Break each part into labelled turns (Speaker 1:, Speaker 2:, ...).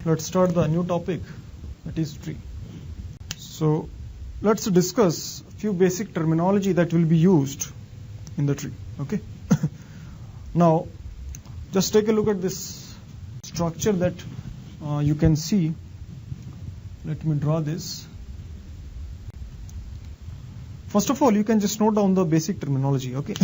Speaker 1: let's start the new topic, that is tree. So let's discuss a few basic terminology that will be used in the tree. Okay. Now just take a look at this structure that you can see. Let me draw this. First of all, you can just note down the basic terminology. Okay.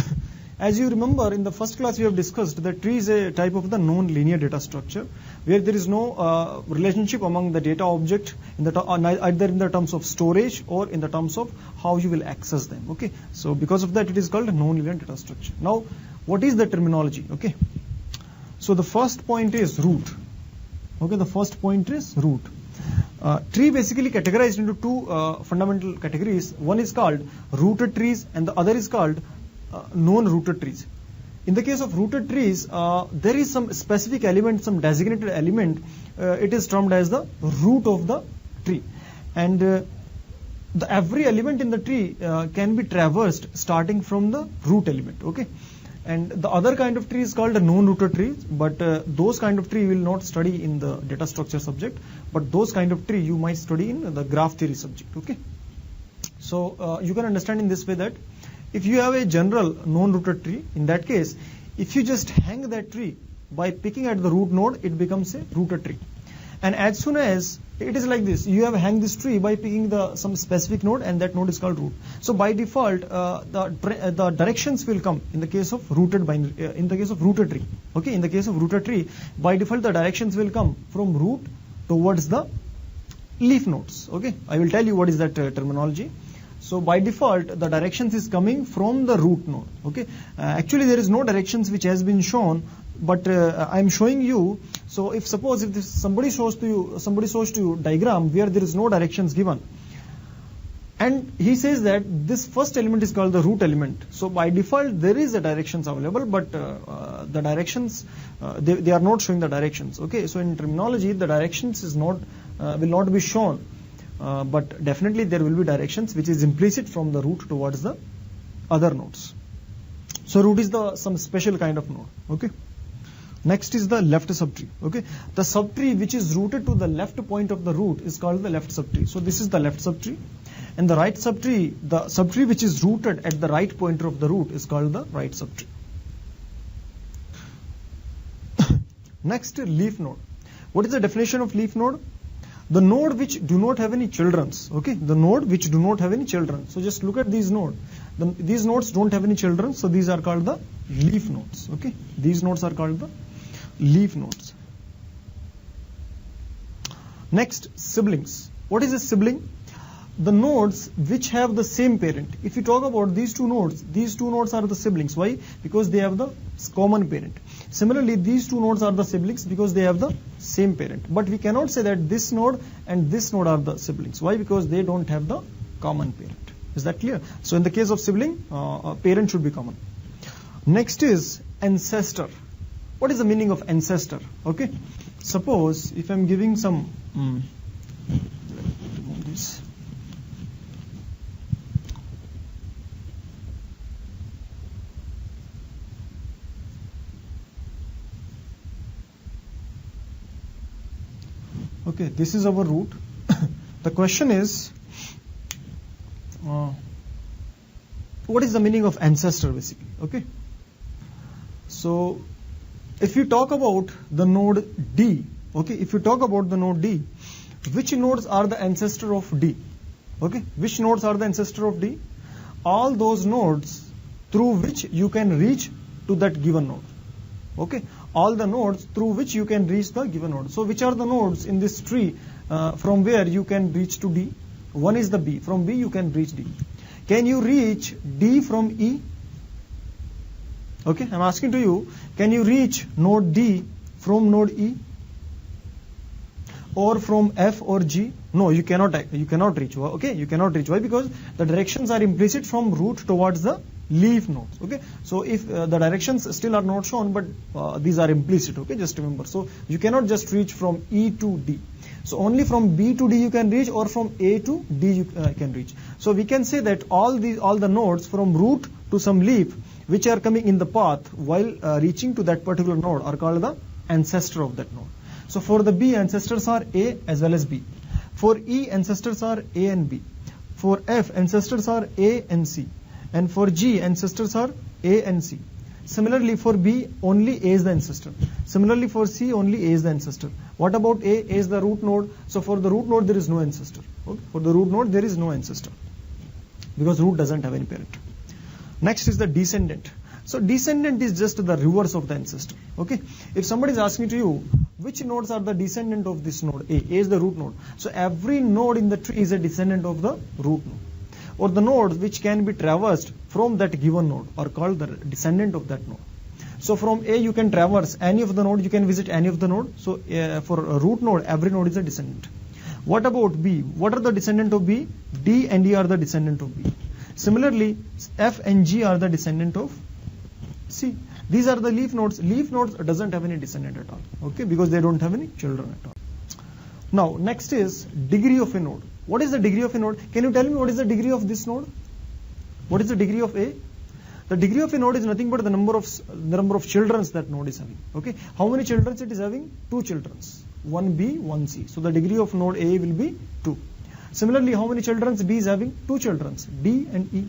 Speaker 1: As you remember, in the first class we have discussed that tree is a type of the non-linear data structure where there is no relationship among the data object in the either in the terms of storage or in the terms of how you will access them. Okay, so because of that it is called a non-linear data structure. Now, what is the terminology? Okay, so the first point is root. Okay, the first point is root. Tree basically categorized into two fundamental categories. One is called rooted trees and the other is called non-rooted trees. In the case of rooted trees, there is some specific element, some designated element. It is termed as the root of the tree, and every element in the tree can be traversed starting from the root element. Okay, and the other kind of tree is called a non-rooted tree, but those kind of tree will not study in the data structure subject, but those kind of tree you might study in the graph theory subject. Okay, so you can understand in this way that if you have a general non-rooted tree, in that case, if you just hang that tree by picking at the root node, it becomes a rooted tree. And as soon as it is like this, you have hang this tree by picking some specific node, and that node is called root. So by default, the directions will come in the case of rooted binary, in the case of rooted tree. Okay, in the case of rooted tree, by default the directions will come from root towards the leaf nodes. Okay, I will tell you what is that terminology. So by default, the directions is coming from the root node. Okay, actually there is no directions which has been shown, but I am showing you. So if suppose if somebody shows to you diagram where there is no directions given, and he says that this first element is called the root element. So by default there is the directions available, but the directions they are not showing the directions. Okay, so in terminology the directions is not will not be shown. But definitely there will be directions which is implicit from the root towards the other nodes. So root is some special kind of node. Okay. Next is the left subtree. Okay. The subtree which is rooted to the left point of the root is called the left subtree. So this is the left subtree, and the right subtree, the subtree which is rooted at the right pointer of the root is called the right subtree. Next, leaf node. What is the definition of leaf node? The node which do not have any childrens. Okay, the node which do not have any children. So just look at these nodes. These nodes don't have any children, so these are called the leaf nodes. Okay, these nodes are called the leaf nodes. Next, siblings. What is a sibling? The nodes which have the same parent. If you talk about these two nodes are the siblings. Why? Because they have the common parent. Similarly, these two nodes are the siblings because they have the same parent. But we cannot say that this node and this node are the siblings. Why? Because they don't have the common parent. Is that clear? So in the case of sibling, parent should be common. Next is ancestor. What is the meaning of ancestor? Okay. Suppose if I'm giving some this. Okay, this is our root. The question is, what is the meaning of ancestor basically? Okay. So, if you talk about the node D, okay, if you talk about the node D, which nodes are the ancestor of D? Okay, which nodes are the ancestor of D? All those nodes through which you can reach to that given node. Okay, all the nodes through which you can reach the given node. So which are the nodes in this tree from where you can reach to D? One is the B. From B you can reach D. Can you reach D from E? Okay, I'm asking to you, can you reach node D from node E? Or from F or G? No, you cannot. You cannot reach. Okay, you cannot reach. Why? Because the directions are implicit from root towards the leaf nodes. Okay, so if the directions still are not shown, but these are implicit. Okay, just remember. So you cannot just reach from E to D. So only from B to D you can reach, or from A to D you can reach. So we can say that all the nodes from root to some leaf which are coming in the path while reaching to that particular node are called the ancestor of that node. So for the B, ancestors are A as well as B. For E, ancestors are A and B. For F, ancestors are A and C. And for G, ancestors are A and C. Similarly, for B, only A is the ancestor. Similarly, for C, only A is the ancestor. What about A? A is the root node. So for the root node, there is no ancestor. Okay? For the root node, there is no ancestor, because root doesn't have any parent. Next is the descendant. So descendant is just the reverse of the ancestor. Okay. If somebody is asking to you, which nodes are the descendant of this node? A is the root node. So every node in the tree is a descendant of the root node. Or the nodes which can be traversed from that given node are called the descendant of that node. So from A you can traverse any of the node, you can visit any of the node. So for a root node, every node is a descendant. What about B? What are the descendant of B? D and E are the descendant of B. Similarly, F and G are the descendant of C. These are the leaf nodes. Leaf nodes doesn't have any descendant at all. Okay, because they don't have any children at all. Now, next is degree of a node. What is the degree of a node? Can you tell me what is the degree of this node? What is the degree of A? The degree of a node is nothing but the number of children that node is having. Okay, how many children it is having? 2 children. 1 B, 1 C. So the degree of node A will be 2. Similarly, how many children B is having? 2 children, D and E.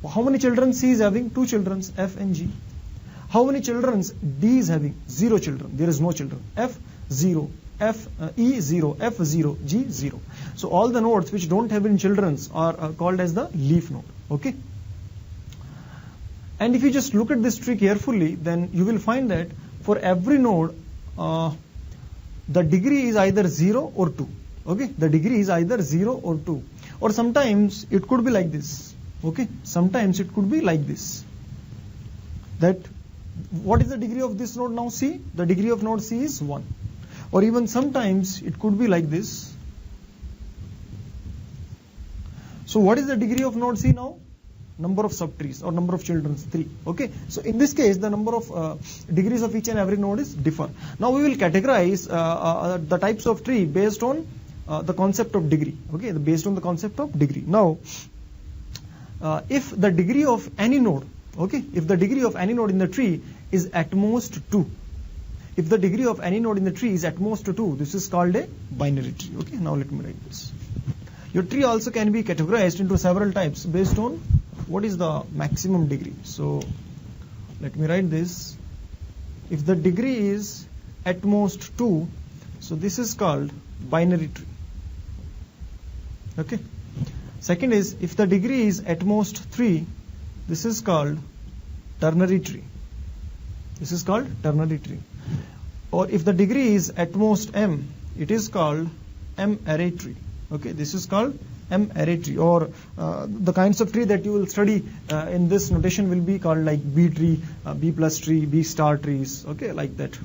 Speaker 1: How many children C is having? 2 children, F and G. How many children D is having? 0 children. There is no children. F 0, E 0, F 0, G 0. So all the nodes which don't have any children are called as the leaf node. Okay. And if you just look at this tree carefully, then you will find that for every node, the degree is either 0 or 2. Okay, the degree is either 0 or 2. Or sometimes it could be like this. Okay, sometimes it could be like this. That what is the degree of this node now? C. The degree of node C is 1. Or even sometimes it could be like this. So what is the degree of node C now? Number of subtrees or number of children, 3. Okay, so in this case the number of degrees of each and every node is differ. Now we will categorize the types of tree based on the concept of degree. Okay, based on the concept of degree. Now if the degree of any node, okay, if the degree of any node in the tree is at most 2, if the degree of any node in the tree is at most 2, this is called a binary tree. Okay, now let me write this. Your tree also can be categorized into several types based on what is the maximum degree. So let me write this. If the degree is at most 2, so this is called binary tree. Okay. Second is, if the degree is at most 3, this is called ternary tree. This is called ternary tree. Or if the degree is at most m, it is called m-array tree. Okay, this is called m-array tree. Or the kinds of tree that you will study in this notation will be called like B tree, B plus tree, B star trees. Okay, like that.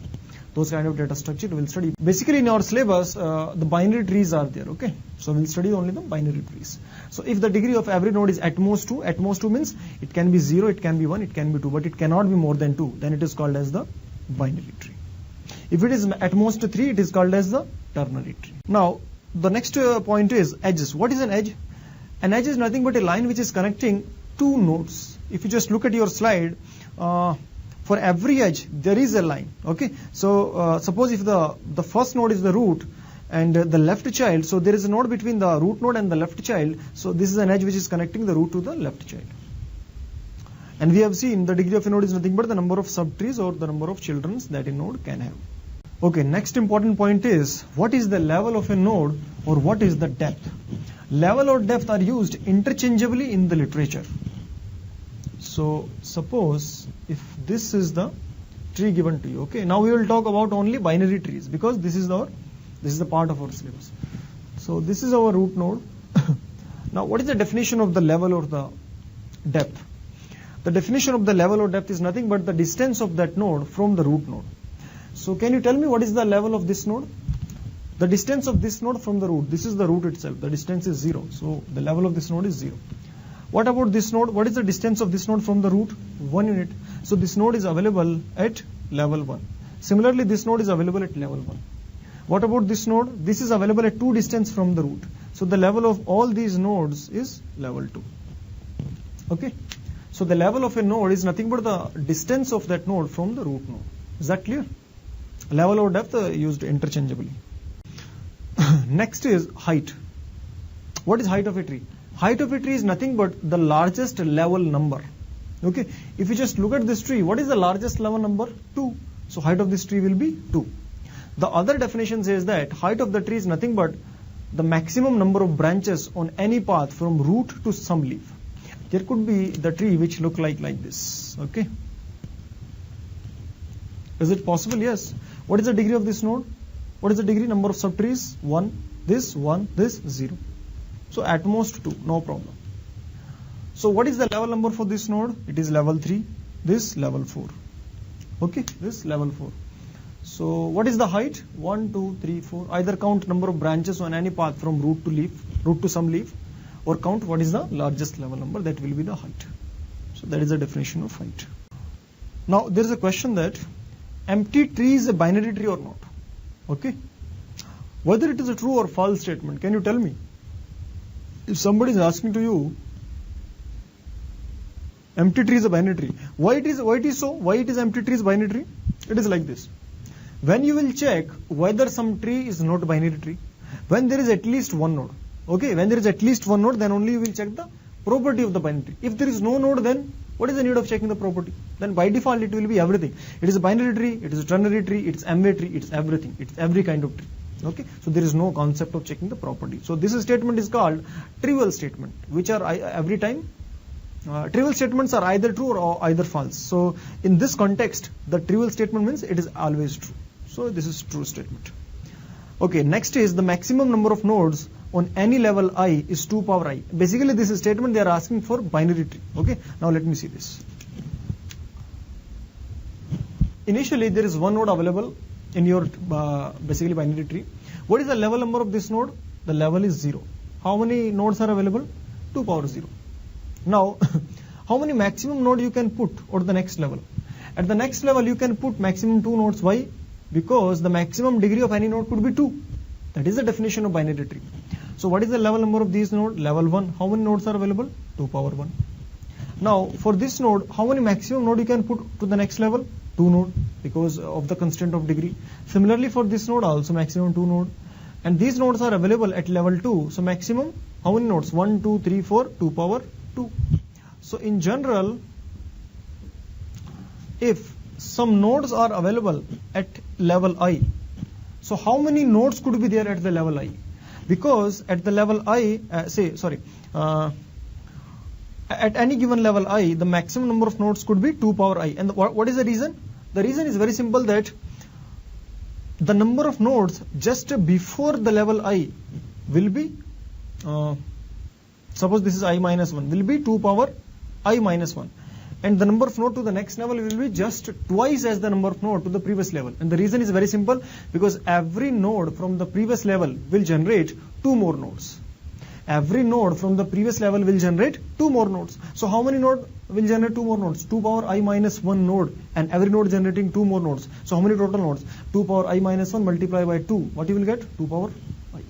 Speaker 1: Those kind of data structure we'll study. Basically in our syllabus, the binary trees are there. Okay, so we'll study only the binary trees. So if the degree of every node is at most 2, at most 2 means it can be 0, it can be 1, it can be 2, but it cannot be more than 2. Then it is called as the binary tree. If it is at most 3, it is called as the ternary tree. Now the next point is edges. What is an edge? An edge is nothing but a line which is connecting 2 nodes. If you just look at your slide, for every edge there is a line. Okay, so suppose if the first node is the root and the left child, so there is a node between the root node and the left child. So this is an edge which is connecting the root to the left child. And we have seen the degree of a node is nothing but the number of subtrees or the number of children that a node can have. Okay, next important point is, what is the level of a node or what is the depth? Level or depth are used interchangeably in the literature. So suppose if this is the tree given to you. Okay, now we will talk about only binary trees because this is the part of our syllabus. So this is our root node. Now what is the definition of the level or the depth? The definition of the level or depth is nothing but the distance of that node from the root node. So can you tell me what is the level of this node? The distance of this node from the root. This is the root itself. The distance is 0. So the level of this node is 0. What about this node? What is the distance of this node from the root? 1 unit. So this node is available at level 1. Similarly, this node is available at level 1. What about this node? This is available at 2 distance from the root. So the level of all these nodes is level 2. Okay. So the level of a node is nothing but the distance of that node from the root node. Is that clear? Level or depth used interchangeably. Next is height. What is height of a tree? Height of a tree is nothing but the largest level number. Okay, if you just look at this tree, what is the largest level number? 2. So height of this tree will be 2. The other definition says that height of the tree is nothing but the maximum number of branches on any path from root to some leaf. There could be the tree which look like this. Okay, is it possible? Yes. What is the degree of this node? What is the degree? Number of subtrees? 1, this, 0. So at most 2, no problem. So what is the level number for this node? It is level 3, this level 4. Okay, this level 4. So what is the height? 1, 2, 3, 4. Either count number of branches on any path from root to some leaf, or count what is the largest level number, that will be the height. So that is the definition of height. Now there is a question that empty tree is a binary tree or not. Okay, whether it is a true or false statement, can you tell me? If somebody is asking to you, empty tree is a binary tree, why it is so? Why it is empty tree is binary tree? It is like this. When you will check whether some tree is not binary tree, when there is at least one node. Okay, when there is at least one node, then only you will check the property of the binary tree. If there is no node, then what is the need of checking the property? Then by default it will be everything. It is a binary tree, it is a ternary tree, it is MA tree, it is everything. It is every kind of tree. Okay, so there is no concept of checking the property. So this statement is called trivial statement, which are every time trivial statements are either true or either false. So in this context, the trivial statement means it is always true. So this is true statement. Okay, next is the maximum number of nodes on any level I is 2 power I. Basically this is statement they are asking for binary tree. Okay, now let me see this. Initially there is one node available in your basically binary tree. What is the level number of this node? The level is 0. How many nodes are available? 2 power 0. Now how many maximum node you can put on the next level? At the next level you can put maximum 2 nodes. Why? Because the maximum degree of any node could be 2. That is the definition of binary tree. So what is the level number of these nodes? Level 1. How many nodes are available? 2 power 1. Now for this node, how many maximum node you can put to the next level? 2 node, because of the constraint of degree. Similarly for this node also maximum 2 node. And these nodes are available at level 2. So maximum, how many nodes? 1, 2, 3, 4, 2 power 2. So in general, if some nodes are available at level I, so how many nodes could be there at the level I? Because at the level I, at any given level I, the maximum number of nodes could be 2 power I. And what is the reason? The reason is very simple, that the number of nodes just before the level I will be, suppose this is I minus 1, will be 2 power I minus 1. And the number of node to the next level will be just twice as the number of node to the previous level. And the reason is very simple, because every node from the previous level will generate 2 more nodes. Every node from the previous level will generate 2 more nodes. So how many nodes will generate 2 more nodes? 2 power I minus 1 node, and every node generating 2 more nodes. So how many total nodes? 2 power I minus 1 multiplied by 2. What you will get? 2 power I.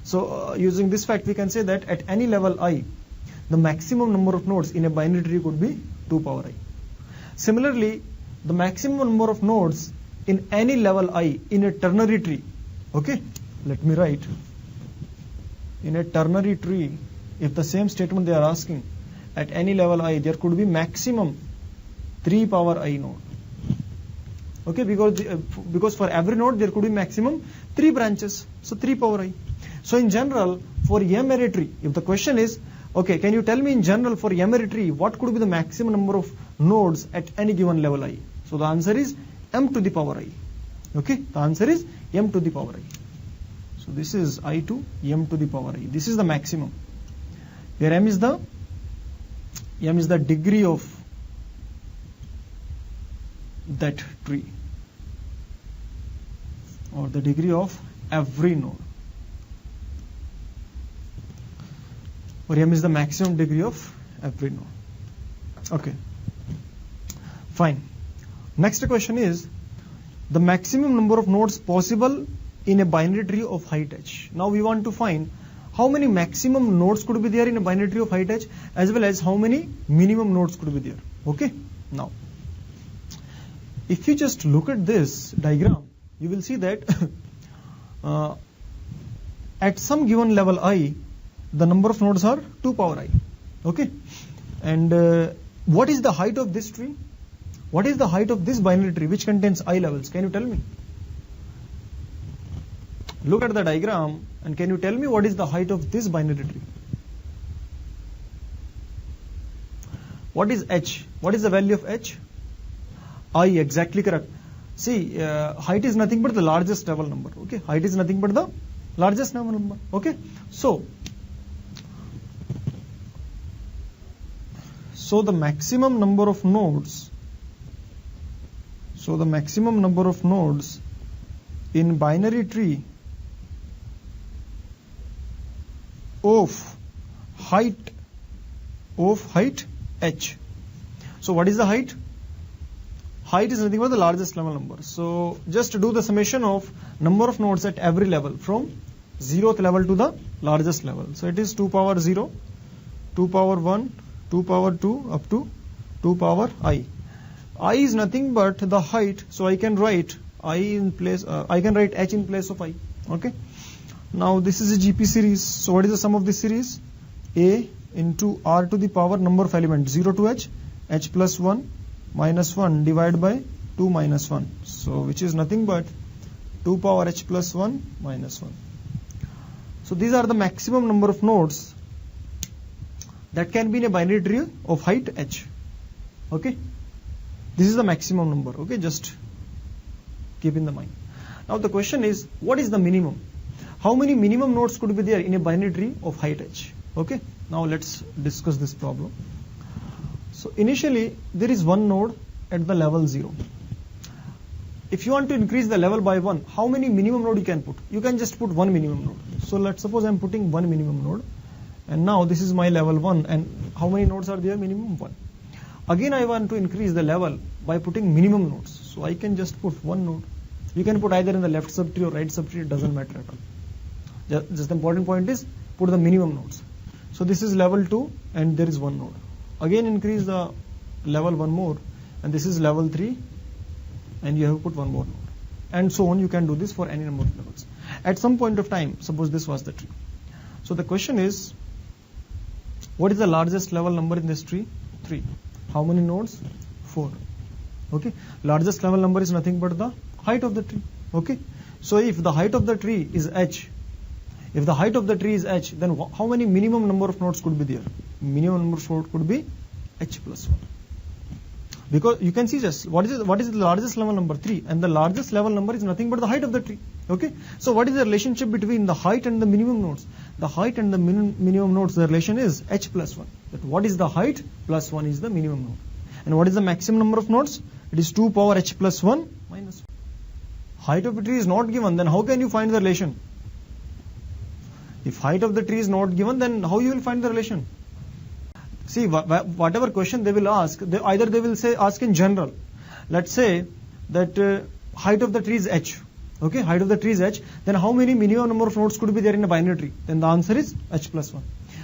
Speaker 1: So using this fact, we can say that at any level I, the maximum number of nodes in a binary tree could be 2 power I. Similarly, the maximum number of nodes in any level I in a ternary tree. Okay, let me write. In a ternary tree, if the same statement they are asking, at any level I, there could be maximum 3 power I node. Okay, because for every node there could be maximum 3 branches, so 3 power I. So in general, for M array tree, if the question is, okay, can you tell me in general for M array tree, what could be the maximum number of nodes at any given level I? So the answer is m to the power I. Okay, the answer is m to the power I. So this is I to m to the power I. This is the maximum, where m is the degree of that tree, or the degree of every node, or m is the maximum degree of every node. Okay, fine. Next question is the maximum number of nodes possible in a binary tree of height h. Now we want to find how many maximum nodes could be there in a binary tree of height h, as well as how many minimum nodes could be there. Okay, now if you just look at this diagram, you will see that at some given level I, the number of nodes are 2 power I. Okay, and what is the height of this tree? What is the height of this binary tree which contains I levels? Can you tell me? Look at the diagram and can you tell me what is the height of this binary tree? What is h? What is the value of h? I, exactly correct. See, height is nothing but the largest level number. Okay, height is nothing but the largest level number. Okay, so the maximum number of nodes. So the maximum number of nodes in binary tree of height h. So what is the height? Height is nothing but the largest level number. So just do the summation of number of nodes at every level from 0th level to the largest level. So it is 2 power 0, 2 power 1, 2 power 2 up to 2 power I. I is nothing but the height, so I can write I in place. I can write h in place of I. Okay. Now this is a GP series. So what is the sum of this series? A into r to the power number of elements 0 to h plus 1 minus 1 divided by 2 minus 1. So which is nothing but 2 power h plus 1 minus 1. So these are the maximum number of nodes that can be in a binary tree of height h. Okay. This is the maximum number. Okay, just keep in the mind. Now the question is, what is the minimum? How many minimum nodes could be there in a binary tree of height h? Okay, now let's discuss this problem. So initially there is one node at the level 0. If you want to increase the level by 1, how many minimum node you can put? You can just put one minimum node. So let's suppose I'm putting one minimum node, and now this is my level 1, and how many nodes are there? Minimum 1. Again I want to increase the level by putting minimum nodes. So I can just put one node. You can put either in the left subtree or right subtree, it doesn't matter at all. Just the important point is put the minimum nodes. So this is level 2 and there is one node. Again increase the level 1 more, and this is level 3 and you have to put one more node. And so on, you can do this for any number of levels. At some point of time, suppose this was the tree. So the question is, what is the largest level number in this tree? 3. How many nodes? 4. Okay. Largest level number is nothing but the height of the tree. Okay. So if the height of the tree is h, then how many minimum number of nodes could be there? Minimum number of nodes could be h plus 1. Because you can see just what is the largest level number? 3, and the largest level number is nothing but the height of the tree. Okay. So what is the relationship between the height and the minimum nodes? The height and the minimum nodes, the relation is h plus 1. That what is the height plus 1 is the minimum node. And what is the maximum number of nodes? It is 2 power h plus 1 minus 1. Height of the tree is not given, then how can you find the relation? If height of the tree is not given, then how you will find the relation? See, whatever question they will ask, either they will say ask in general. Let's say that height of the tree is h. Okay, height of the tree is h. Then how many minimum number of nodes could be there in a binary tree? Then the answer is h plus 1.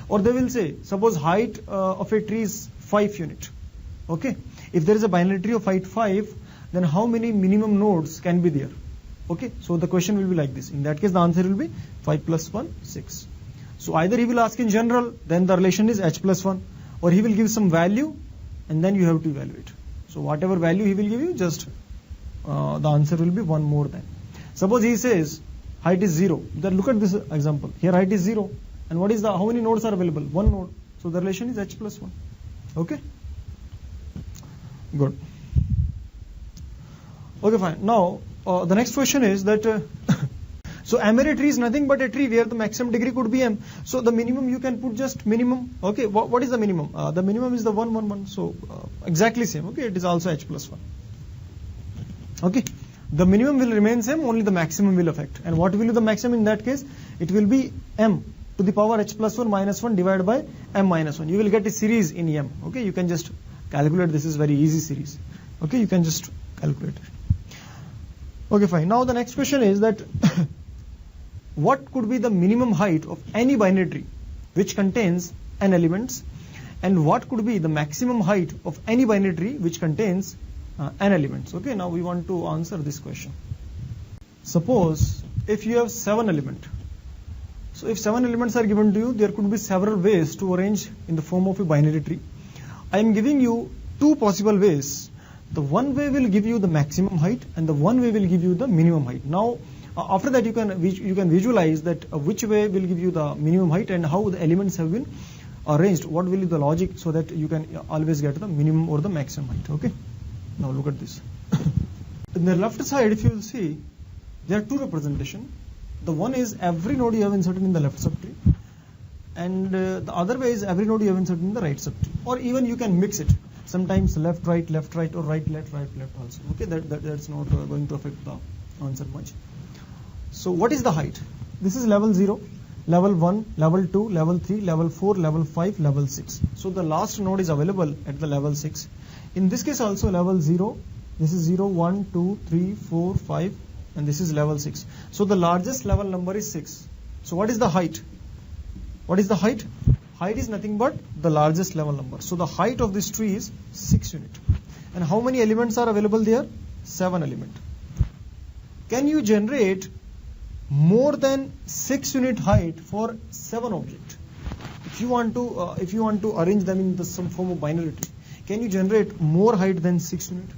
Speaker 1: Or they will say, suppose height of a tree is 5 unit. Okay, if there is a binary tree of height 5, then how many minimum nodes can be there? Okay, so the question will be like this. In that case, the answer will be 5 plus 1, 6. So either he will ask in general, then the relation is h plus 1, or he will give some value, and then you have to evaluate. So whatever value he will give you, just the answer will be 1 more than. Suppose he says height is 0. Then look at this example. Here height is 0, and what is how many nodes are available? 1 node. So the relation is h plus 1. Okay. Good. Okay, fine. Now the next question is that so M-array tree is nothing but a tree where the maximum degree could be m. So the minimum you can put just minimum. Okay, what is the minimum? The minimum is the 1, 1, 1. So exactly same. Okay, it is also h plus 1. Okay, the minimum will remain same, only the maximum will affect. And what will be the maximum in that case? It will be m to the power h plus 1 minus 1 divided by m minus 1. You will get a series in m. Okay, you can just calculate. This is very easy series. Okay, you can just calculate it. Okay, fine. Now the next question is that what could be the minimum height of any binary tree which contains n elements, and what could be the maximum height of any binary tree which contains n elements. Okay, now we want to answer this question. Suppose if you have 7 elements. So if 7 elements are given to you, there could be several ways to arrange in the form of a binary tree. I am giving you 2 possible ways. The one way will give you the maximum height, and the one way will give you the minimum height. Now, after that you can visualize that which way will give you the minimum height and how the elements have been arranged. What will be the logic so that you can always get the minimum or the maximum height. Okay. Now look at this. In the left side, if you will see, there are 2 representations. The one is every node you have inserted in the left subtree, and the other way is every node you have inserted in the right subtree. Or even you can mix it. Sometimes left, right, or right, left also. Okay, that's not going to affect the answer much. So what is the height? This is level 0, level 1, level 2, level 3, level 4, level 5, level 6. So the last node is available at the level 6. In this case also level 0, this is 0, 1, 2, 3, 4, 5, and this is level 6. So the largest level number is 6. So what is the height? What is the height? Height is nothing but the largest level number. So the height of this tree is 6 units. And how many elements are available there? 7 elements. Can you generate more than 6 unit height for 7 objects? If you want to arrange them in some form of binary tree, can you generate more height than 6 units?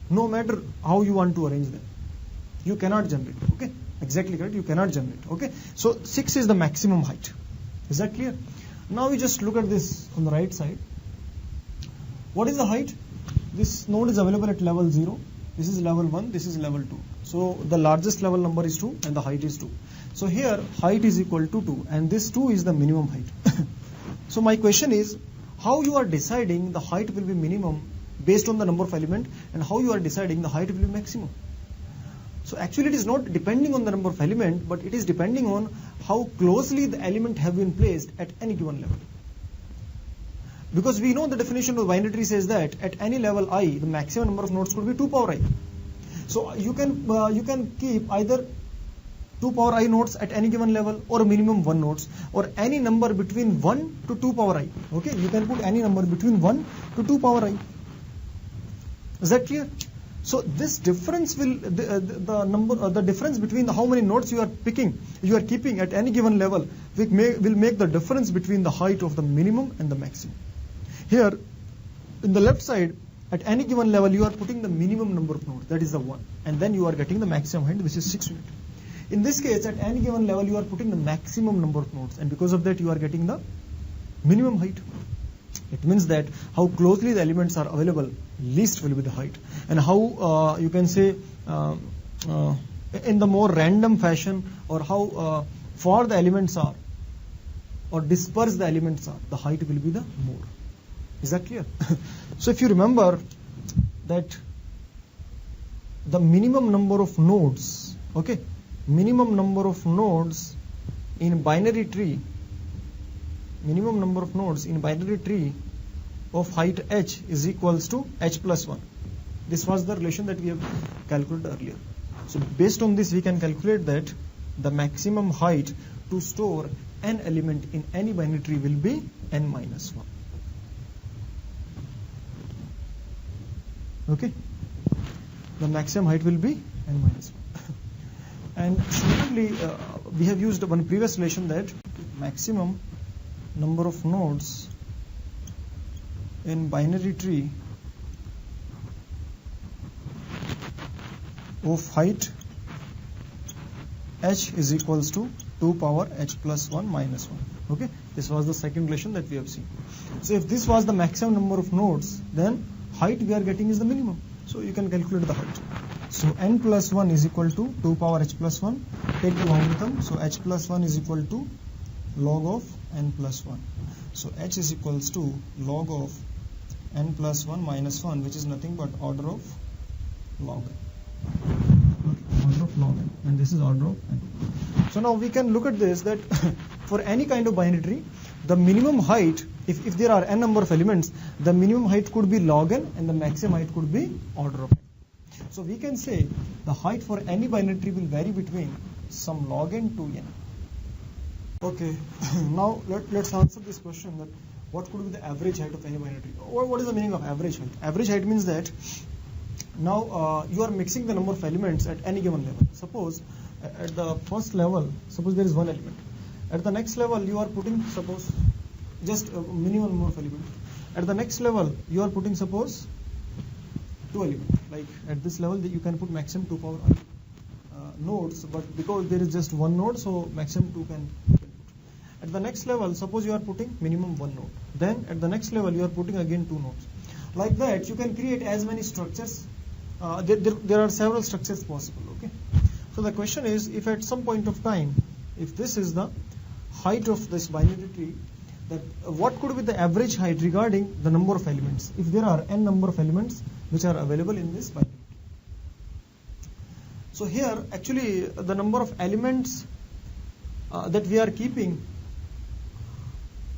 Speaker 1: No matter how you want to arrange them, you cannot generate. Okay, exactly correct. You cannot generate. Okay, so 6 is the maximum height. Is that clear? Now we just look at this on the right side. What is the height? This node is available at level 0. This is level 1. This is level 2. So the largest level number is 2 and the height is 2. So here height is equal to 2 and this 2 is the minimum height. So my question is, how you are deciding the height will be minimum based on the number of element, and how you are deciding the height will be maximum? So actually it is not depending on the number of element, but it is depending on how closely the element have been placed at any given level. Because we know the definition of binary tree says that at any level I, the maximum number of nodes could be 2 power I. So you can keep either 2 power I nodes at any given level or minimum 1 nodes, or any number between 1 to 2 power I. Okay, you can put any number between 1 to 2 power I. Is that clear? So this difference will the difference between how many nodes you are keeping at any given level will make the difference between the height of the minimum and the maximum. Here in the left side, at any given level you are putting the minimum number of nodes, that is the 1, and then you are getting the maximum height, which is 6 units. In this case, at any given level you are putting the maximum number of nodes, and because of that you are getting the minimum height. It means that how closely the elements are available, least will be the height, and how you can say in the more random fashion, or how far the elements are or dispersed the elements are, the height will be the more. Is that clear? So if you remember that the minimum number of nodes, okay, minimum number of nodes in binary tree, of height h is equals to h plus 1. This was the relation that we have calculated earlier. So based on this we can calculate that the maximum height to store n element in any binary tree will be n minus 1. Okay, the maximum height will be n minus 1. And similarly, we have used one previous relation that maximum number of nodes in binary tree of height h is equals to 2 power h plus 1 minus 1. Okay, this was the second relation that we have seen. So if this was the maximum number of nodes, then height we are getting is the minimum. So you can calculate the height. So n plus 1 is equal to 2 power h plus 1. Take the logarithm. So h plus 1 is equal to log of n plus 1. So h is equals to log of n plus 1 minus 1, which is nothing but order of log n. Order of log n. And this is order of n. So now we can look at this, that for any kind of binary tree, the minimum height, if there are n number of elements, the minimum height could be log n and the maximum height could be order of n. So we can say the height for any binary tree will vary between some log n to n. Okay, now let's answer this question, that what could be the average height of any binary tree? What is the meaning of average height? Average height means that Now you are mixing the number of elements at any given level. Suppose at the first level, suppose there is one element. At the next level, you are putting, suppose, just a minimum number of elements. At the next level, you are putting, suppose, 2 elements. Like at this level, you can put maximum 2 power nodes, but because there is just one node, so maximum 2 can put. At the next level, suppose you are putting minimum 1 node. Then at the next level, you are putting again 2 nodes. Like that, you can create as many structures. There are several structures possible. Okay. So the question is, if at some point of time, if this is the height of this binary tree, that what could be the average height regarding the number of elements? If there are n number of elements which are available in this binary tree. So here, actually, the number of elements that we are keeping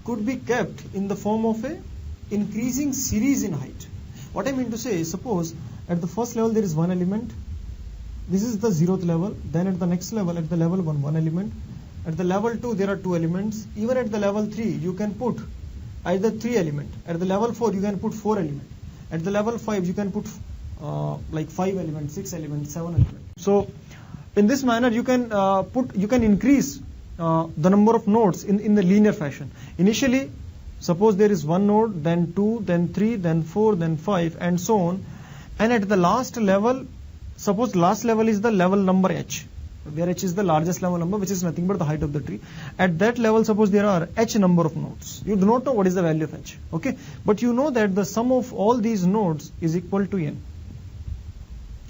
Speaker 1: could be kept in the form of a increasing series in height. What I mean to say is, suppose at the first level there is one element. This is the 0th level. Then at the next level, at the level 1 element. At the level 2 there are 2 elements. Even at the level 3 you can put either 3 elements. At the level 4 you can put 4 elements. At the level 5 you can put like 5 elements, 6 elements, 7 elements. So in this manner you can increase the number of nodes in the linear fashion. Initially, suppose there is one node, then 2, then 3, then 4, then 5, and so on. And at the last level, suppose last level is the level number h, where h is the largest level number, which is nothing but the height of the tree. At that level, suppose there are h number of nodes. You do not know what is the value of h, okay? But you know that the sum of all these nodes is equal to n.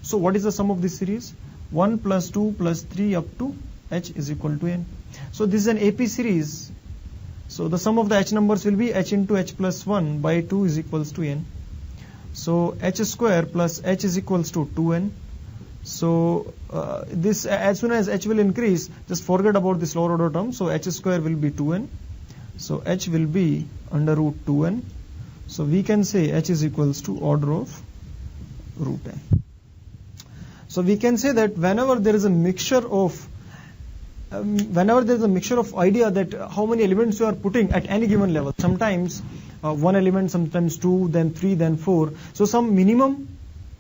Speaker 1: So what is the sum of this series? 1 plus 2 plus 3 up to h is equal to n. So this is an AP series. So the sum of the h numbers will be h into h plus 1 by 2 is equals to n. So h square plus h is equals to 2n. So this, as soon as h will increase, just forget about this lower order term. So h square will be 2n. So h will be under root 2n. So we can say h is equals to order of root n. So we can say that whenever there is a mixture of idea that how many elements you are putting at any given level, sometimes one element, sometimes 2, then 3, then 4. So some minimum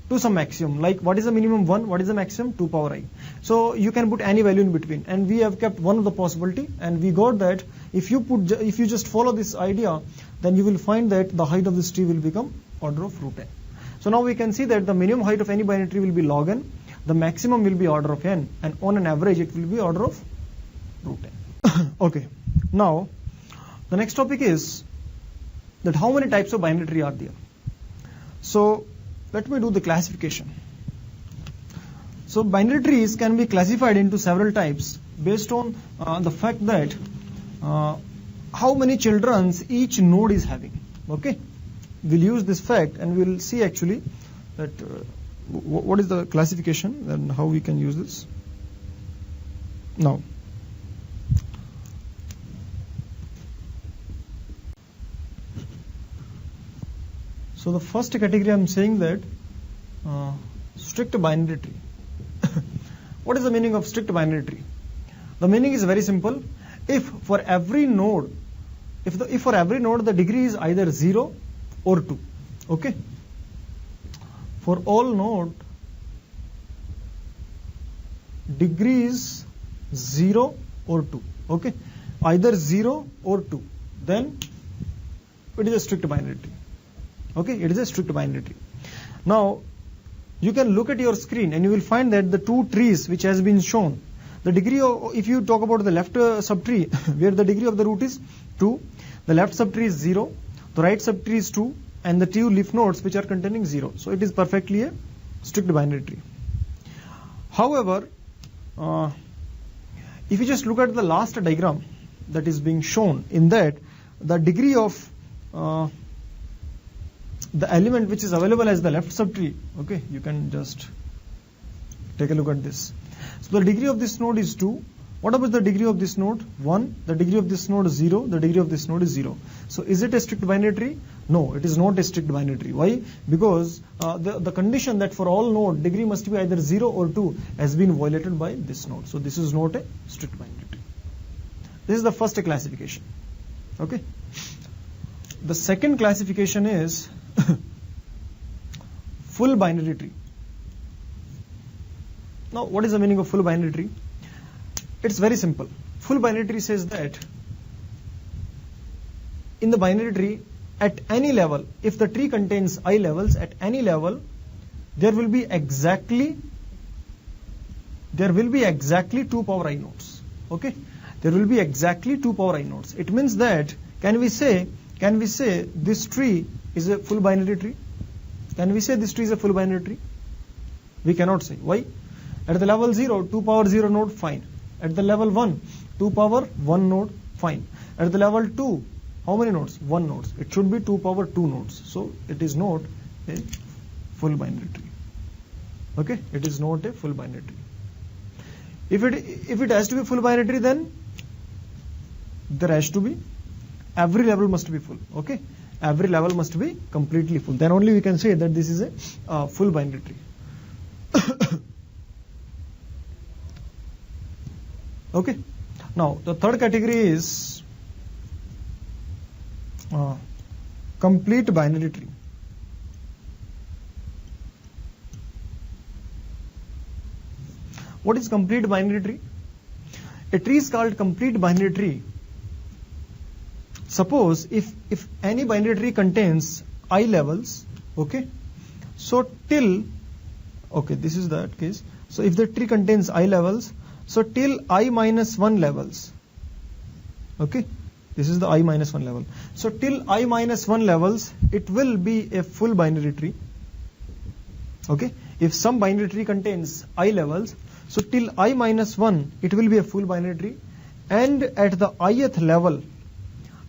Speaker 1: to some maximum. Like what is the minimum? 1. What is the maximum? 2 power I. So you can put any value in between. And we have kept one of the possibility, and we got that if you just follow this idea, then you will find that the height of this tree will become order of root n. So now we can see that the minimum height of any binary tree will be log n. The maximum will be order of n, and on an average it will be order of root n. Okay. Now the next topic is that how many types of binary tree are there. So let me do the classification. So binary trees can be classified into several types based on the fact that how many children each node is having. Okay, we'll use this fact and we'll see actually that what is the classification and how we can use this. Now, so the first category I'm saying that strict binary tree. What is the meaning of strict binary tree? The meaning is very simple. If for every node, if for every node the degree is either 0 or 2, okay? For all node, degree is 0 or 2, okay? Either 0 or 2, then it is a strict binary tree. Okay, it is a strict binary tree. Now, you can look at your screen and you will find that the two trees which has been shown, the degree of, if you talk about the left subtree, where the degree of the root is 2, the left subtree is 0, the right subtree is 2, and the two leaf nodes which are containing 0. So it is perfectly a strict binary tree. However, if you just look at the last diagram that is being shown, in that the degree of the element which is available as the left subtree, okay, you can just take a look at this. So the degree of this node is 2. What about the degree of this node? 1. The degree of this node is 0. The degree of this node is 0. So is it a strict binary tree? No, it is not a strict binary tree. Why? Because the condition that for all node degree must be either 0 or 2 has been violated by this node. So this is not a strict binary tree. This is the first classification. Okay. The second classification is full binary tree. Now, what is the meaning of full binary tree? It's very simple. Full binary tree says that in the binary tree, at any level, if the tree contains I levels, at any level, there will be exactly 2 power I nodes. Okay, there will be exactly 2 power I nodes. It means that can we say this tree is a full binary tree? Can we say this tree is a full binary tree? We cannot say. Why? At the level 0, 2 power 0 node, fine. At the level 1, 2 power 1 node, fine. At the level 2, how many nodes? 1 nodes. It should be 2 power 2 nodes. So it is not a full binary tree. Okay, it is not a full binary tree. If it has to be full binary tree, then there has to be every level must be full. Okay, every level must be completely full. Then only we can say that this is a full binary tree. Okay. Now the third category is complete binary tree. What is complete binary tree? A tree is called complete binary tree. Suppose if any binary tree contains I levels, okay, so till, okay, this is that case. So if the tree contains I levels, so till I minus 1 levels, okay, this is the I minus 1 level. So till I minus 1 levels, it will be a full binary tree. Okay, if some binary tree contains I levels, so till I minus 1, it will be a full binary tree. And at the ith level,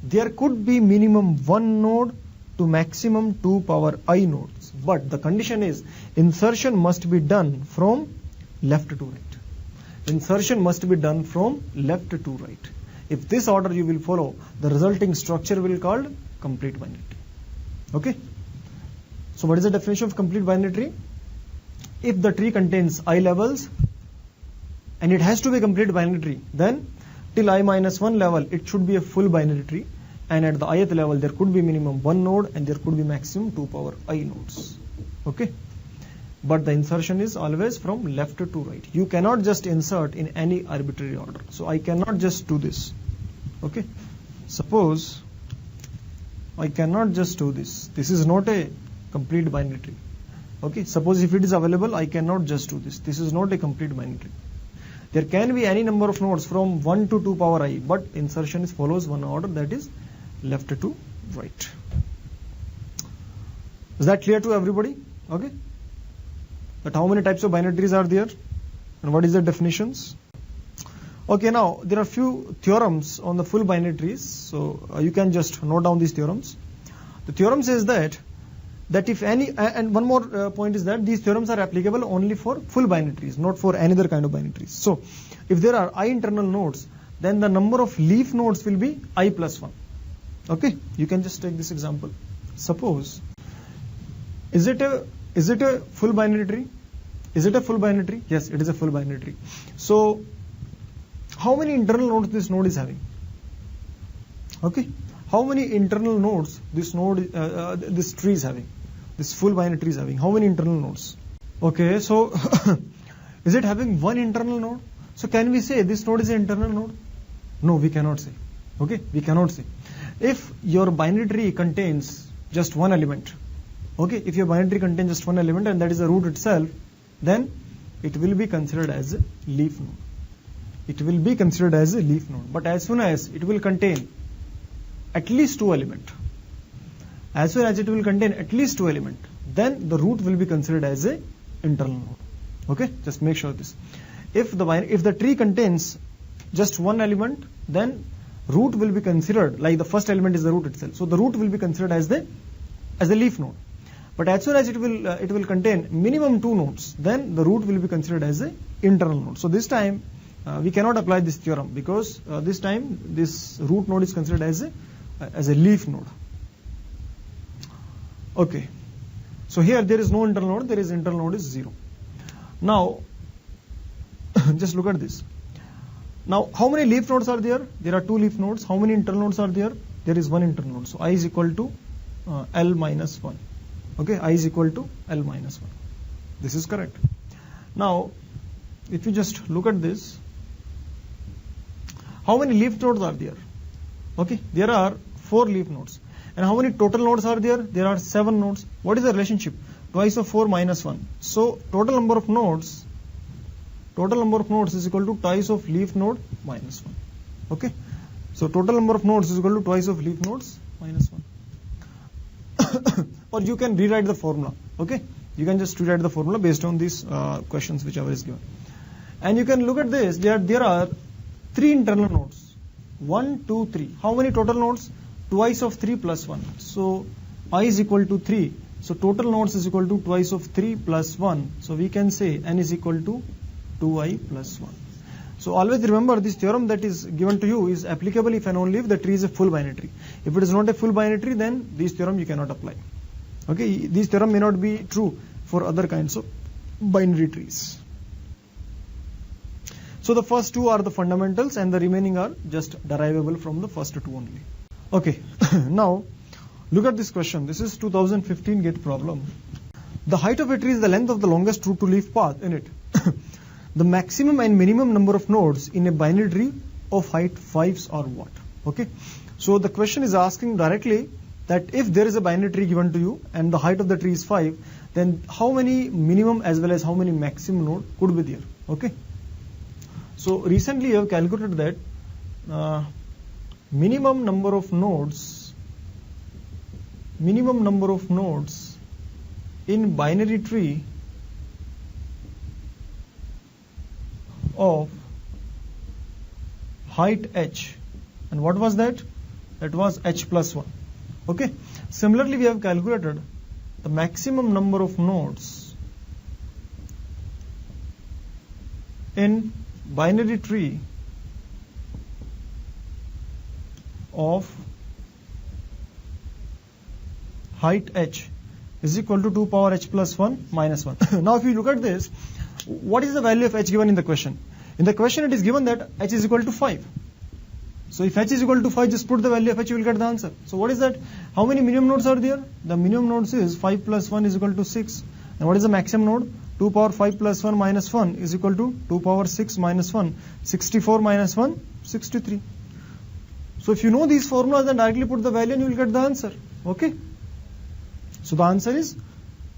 Speaker 1: there could be minimum 1 node to maximum 2 power I nodes. But the condition is insertion must be done from left to right. Insertion must be done from left to right. If this order you will follow, the resulting structure will be called complete binary tree. Okay. So what is the definition of complete binary tree? If the tree contains I levels, and it has to be a complete binary tree, then till I minus 1 level, it should be a full binary tree. And at the ith level, there could be minimum 1 node and there could be maximum 2 power I nodes. Okay. But the insertion is always from left to right. You cannot just insert in any arbitrary order. So I cannot just do this. Okay. Suppose I cannot just do this. This is not a complete binary tree. Okay. Suppose if it is available, I cannot just do this. This is not a complete binary tree. There can be any number of nodes from 1 to 2 power I, but insertion follows one order, that is left to right. Is that clear to everybody? Okay. But how many types of binary trees are there? And what is the definitions? Okay, now there are few theorems on the full binary trees. So you can just note down these theorems. The theorem says that if any, and one more point is that these theorems are applicable only for full binary trees, not for any other kind of binary trees. So if there are I internal nodes, then the number of leaf nodes will be I plus 1. Okay, you can just take this example. Suppose, is it a full binary tree? Is it a full binary tree? Yes, it is a full binary tree. So how many internal nodes this node is having? Okay, how many internal nodes this tree is having? This full binary tree is having how many internal nodes? Okay, so is it having one internal node? So can we say this node is an internal node? No, we cannot say. Okay, we cannot say. If your binary tree contains just one element, okay, if your binary tree contains just one element and that is the root itself, then it will be considered as a leaf node. It will be considered as a leaf node. But as soon as it will contain at least 2 elements, as soon as it will contain at least 2 elements, then the root will be considered as a internal node. Okay, just make sure this. If the tree contains just one element, then root will be considered like the first element is the root itself. So the root will be considered as the leaf node. But as soon as it will contain minimum 2 nodes, then the root will be considered as a internal node. So this time we cannot apply this theorem because this time this root node is considered as a leaf node. Okay, so here there is no internal node, there is internal node is 0. Now just look at this. Now how many leaf nodes are there? There are 2 leaf nodes. How many internal nodes are there? There is one internal node. So I is equal to L minus 1. Okay, I is equal to L minus 1. This is correct. Now if you just look at this, how many leaf nodes are there? Okay, there are 4 leaf nodes. And how many total nodes are there? There are 7 nodes. What is the relationship? Twice of 4 minus 1. So total number of nodes is equal to twice of leaf node minus 1. Okay, so total number of nodes is equal to twice of leaf nodes minus 1. Or you can rewrite the formula. Okay, you can just rewrite the formula based on these questions whichever is given. And you can look at this. There are 3 internal nodes. 1, 2, 3. How many total nodes? Twice of 3 plus 1. So I is equal to 3. So total nodes is equal to twice of 3 plus 1. So we can say n is equal to 2i plus 1. So always remember, this theorem that is given to you is applicable if and only if the tree is a full binary tree. If it is not a full binary tree, then this theorem you cannot apply. Okay, this theorem may not be true for other kinds of binary trees. So the first 2 are the fundamentals and the remaining are just derivable from the first 2 only. Okay, now look at this question. This is 2015 GATE problem. The height of a tree is the length of the longest root to leaf path in it. The maximum and minimum number of nodes in a binary tree of height 5s are what? Okay, so the question is asking directly that if there is a binary tree given to you and the height of the tree is 5, then how many minimum as well as how many maximum node could be there? Okay, so recently I have calculated that minimum number of nodes in binary tree of height h, and what was that? That was h plus 1. Okay, similarly we have calculated the maximum number of nodes in binary tree of height h is equal to 2 power h plus 1 minus 1. Now if you look at this, what is the value of h given in the question? In the question it is given that h is equal to 5. So if h is equal to 5, just put the value of h, you will get the answer. So what is that? How many minimum nodes are there? The minimum nodes is 5 plus 1 is equal to 6. And what is the maximum node? 2 power 5 plus 1 minus 1 is equal to 2 power 6 minus 1. 64 minus 1, 63. So if you know these formulas, then directly put the value and you will get the answer. Okay. So the answer is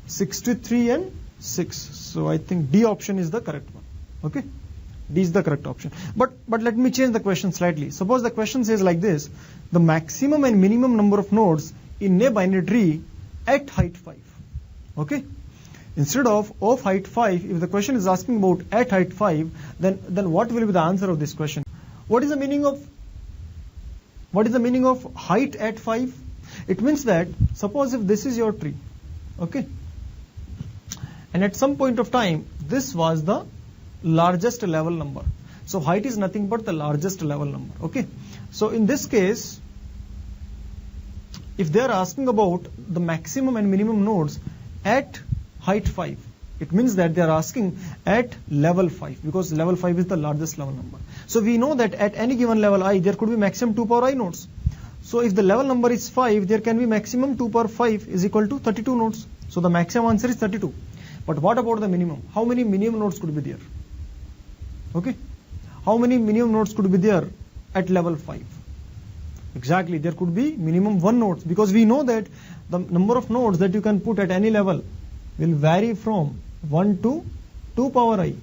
Speaker 1: 63 and 6. So I think D option is the correct one. Okay. D is the correct option. But let me change the question slightly. Suppose the question says like this: the maximum and minimum number of nodes in a binary tree at height 5. Okay. Instead of height 5, if the question is asking about at height 5, then what will be the answer of this question? What is the meaning of height at 5? It means that suppose if this is your tree, okay, and at some point of time this was the largest level number. So height is nothing but the largest level number. Okay. So in this case, if they are asking about the maximum and minimum nodes at height 5, it means that they are asking at level 5, because level 5 is the largest level number. So we know that at any given level I, there could be maximum 2 power I nodes. So if the level number is 5, there can be maximum 2 power 5 is equal to 32 nodes. So the maximum answer is 32. But what about the minimum? How many minimum nodes could be there? Okay. How many minimum nodes could be there at level 5? Exactly, there could be minimum 1 node, because we know that the number of nodes that you can put at any level will vary from 1 to 2 power I.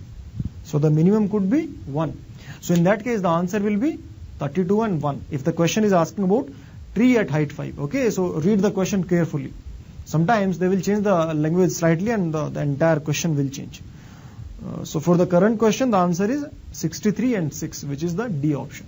Speaker 1: So the minimum could be 1. So in that case the answer will be 32 and 1 if the question is asking about tree at height 5. Okay, so read the question carefully. Sometimes they will change the language slightly and the entire question will change. So for the current question, the answer is 63 and 6, which is the D option.